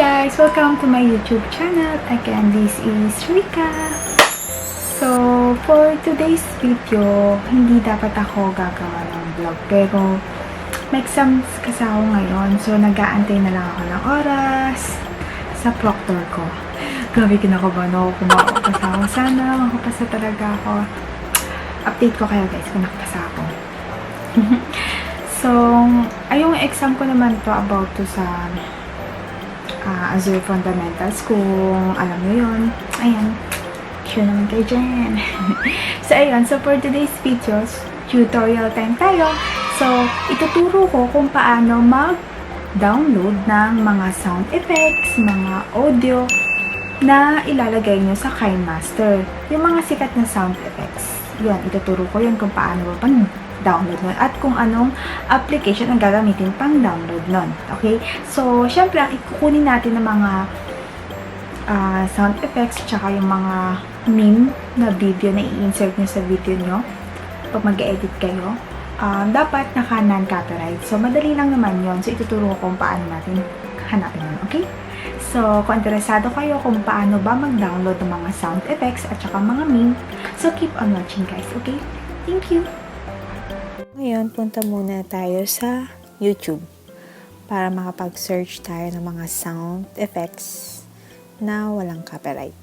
guys! Welcome to my YouTube channel. Again, this is Rica. So, for today's video, hindi dapat ako gagawa ng vlog. Pero, may exams kasi ako ngayon. So, nag-aantay na lang ako ng oras sa proctor ko. Grabe, kinakabahan ako kung makapasa ako. Sana makapasa talaga ako. Update ko kayo guys kung nakapasa ako. So, yung exam ko naman to about to sa Azure Fundamentals, kung alam nyo yun. Ayan, sure naman kayo dyan. So, ayun. So, for today's videos, tutorial time tayo. So, ituturo ko kung paano mag-download ng mga sound effects, mga audio na ilalagay nyo sa Kinemaster. Yung mga sikat na sound effects. Yun, ituturo ko yun kung paano ba download nun at kung anong application ang gagamitin pang download nun. Okay? So, syempre, ang ikukunin natin ng mga sound effects tsaka yung mga meme na video na i-insert nyo sa video nyo pag mag-edit kayo, dapat naka non-copyright. So, madali lang naman yon. So, ituturo ko kung paano natin hanapin yun. Okay? So, kung interesado kayo kung paano ba mag-download ng mga sound effects at saka mga meme, so keep on watching guys. Okay? Thank you! Ngayon, punta muna tayo sa YouTube para makapag-search tayo ng mga sound effects na walang copyright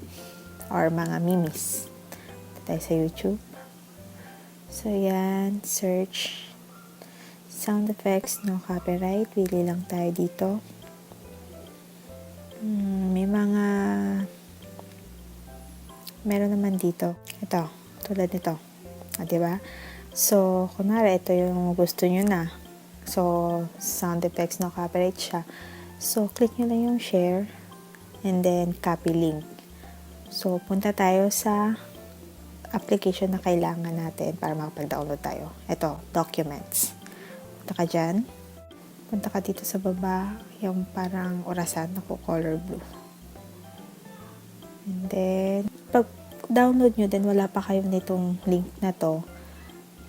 or mga memes. Punta tayo sa YouTube. So, yan. Search sound effects no copyright. Pili lang tayo dito. May mga meron naman dito. Ito. Tulad nito. Diba? So, kunwari, ito yung gusto nyo na. So, sound effects no copyright siya. So, click nyo lang yung share and then copy link. So, punta tayo sa application na kailangan natin para makapag-download tayo. Ito, documents. Punta ka dyan. Punta ka dito sa baba, yung parang orasan na color blue. And then, pag download nyo din, wala pa kayo nitong link na to,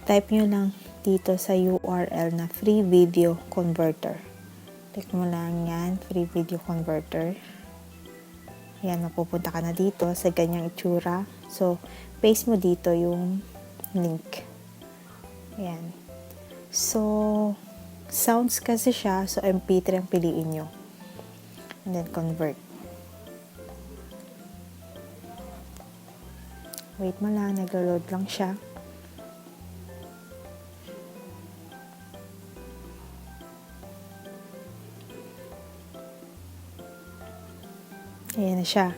type nyo lang dito sa URL na free video converter. Click mo lang yan, free video converter. Yan, mapupunta ka na dito sa ganyang itsura. So, paste mo dito yung link. Yan. So, sounds kasi siya, so MP3 ang piliin nyo. And then, convert. Wait mo lang, naglo-load lang siya. Ayan na siya.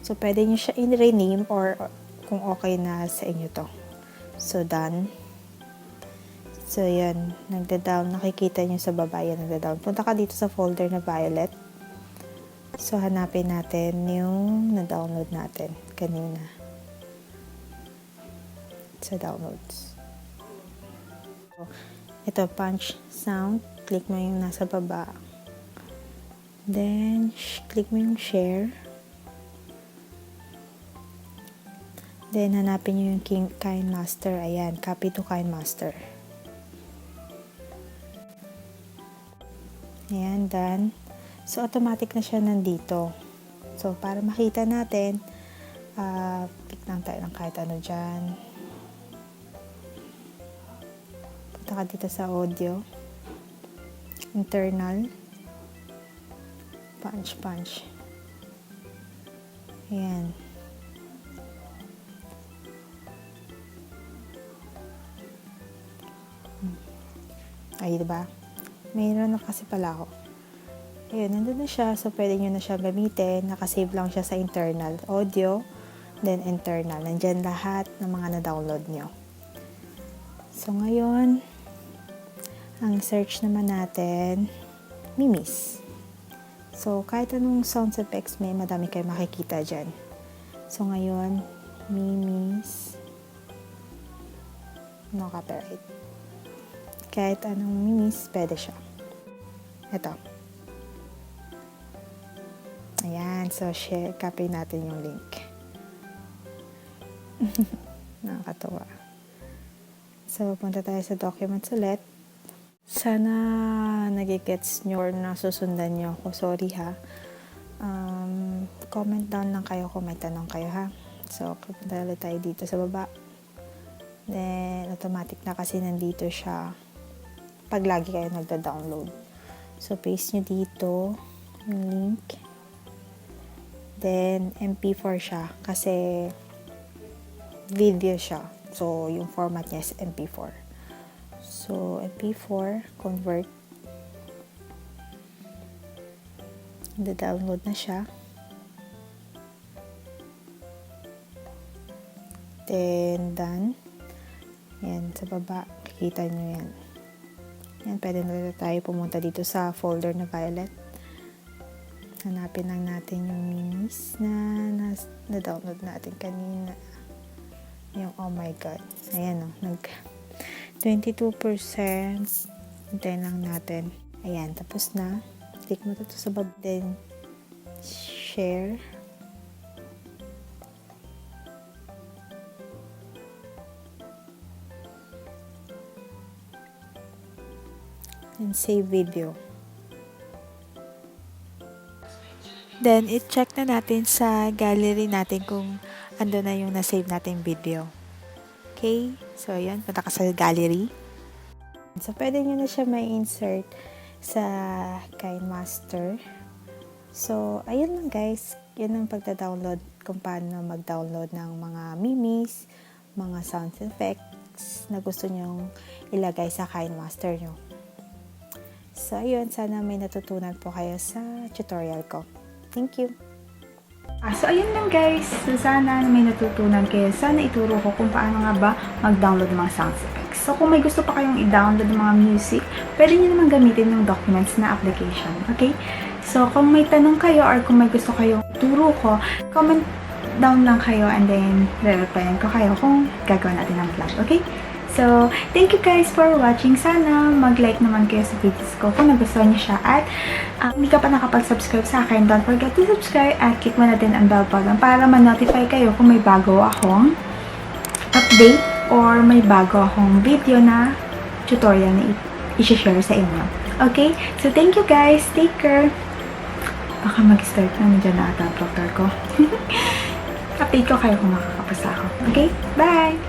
So, pwede nyo siya i-rename or kung okay na sa inyo to. So, done. So, yan. Nagda-down. Nakikita nyo sa baba. Yan, nagda-down. Punta ka dito sa folder na violet. So, hanapin natin yung na-download natin kanina. Sa downloads. So, ito, punch sound. Click mo yung nasa baba. Then, click mo yung share. Then, hanapin nyo yung Kinemaster. Ayan, copy to Kinemaster. Ayan, done. So, automatic na siya nandito. So, para makita natin, click lang tayo ng kahit ano dyan. Punta ka dito sa audio. Internal. Punch. Ayan. Ay, diba? Mayroon na kasi pala ako. Ayun, nandun na siya. So, pwede nyo na siya gamitin. Nakasave lang siya sa internal audio. Then, internal. Nandyan lahat ng mga na-download nyo. So, ngayon, ang search naman natin, memes. So, kahit anong sound effects, may madami kayo makikita dyan. So, ngayon, memes, no copyright. Kahit anong memes, pwede siya. Ito. Ayan. So, share, copy natin yung link. Nakakatawa. So, punta tayo sa documents ulit. Sana nagigets nyo or nasusundan nyo ako. Sorry ha. Comment down lang kayo kung may tanong kayo, ha. So, punta ulit tayo dito sa baba. Then, automatic na kasi nandito siya pag lagi kayo nagda-download. So, paste nyo dito yung link. Then, MP4 siya kasi video siya. So, yung format niya is MP4. So, MP4, convert. Da-download na siya. Then, done. Yan, sa baba, kikita nyo yan. Yan, pwede na tayo pumunta dito sa folder na violet. Hanapin lang natin yung minis na na-download natin kanina. Yung oh my god. Ayan o, 22%. Hintayin lang natin. Ayan, tapos na. Click mo ito sa baba. Then, share. And save video. Then, i-check na natin sa gallery natin kung ando na yung na-save natin video. Okay? So, yan. Punta ka sa gallery. So, pwede nyo na siya may insert sa Kinemaster. So, ayun lang guys. Yun ang pagda-download kung paano mag-download ng mga memes, mga sound effects na gusto nyong ilagay sa Kinemaster nyo. So, ayun. Sana may natutunan po kayo sa tutorial ko. Thank you. So, ayun lang guys. So, sana may natutunan kayo. Sana ituro ko kung paano nga ba mag-download ng mga sound effects. So, kung may gusto pa kayong i-download ng mga music, pwede nyo naman gamitin yung documents na application. Okay? So, kung may tanong kayo or kung may gusto kayong ituro ko, comment down lang kayo and then re-replyan ko kayo kung gagawin natin ng vlog. Okay? So, thank you guys for watching. Sana mag-like naman kayo sa videos ko kung nagustuhan niyo siya. At hindi ka pa nakapag-subscribe sa akin, don't forget to subscribe at click mo na din ang bell button para ma-notify kayo kung may bago akong update or may bago akong video na tutorial na i-share sa inyo. Okay? So, thank you guys. Take care. Baka mag-start na nandiyan na ata ang proctor ko. Update ko kayo kung makakapasa ako. Okay? Bye!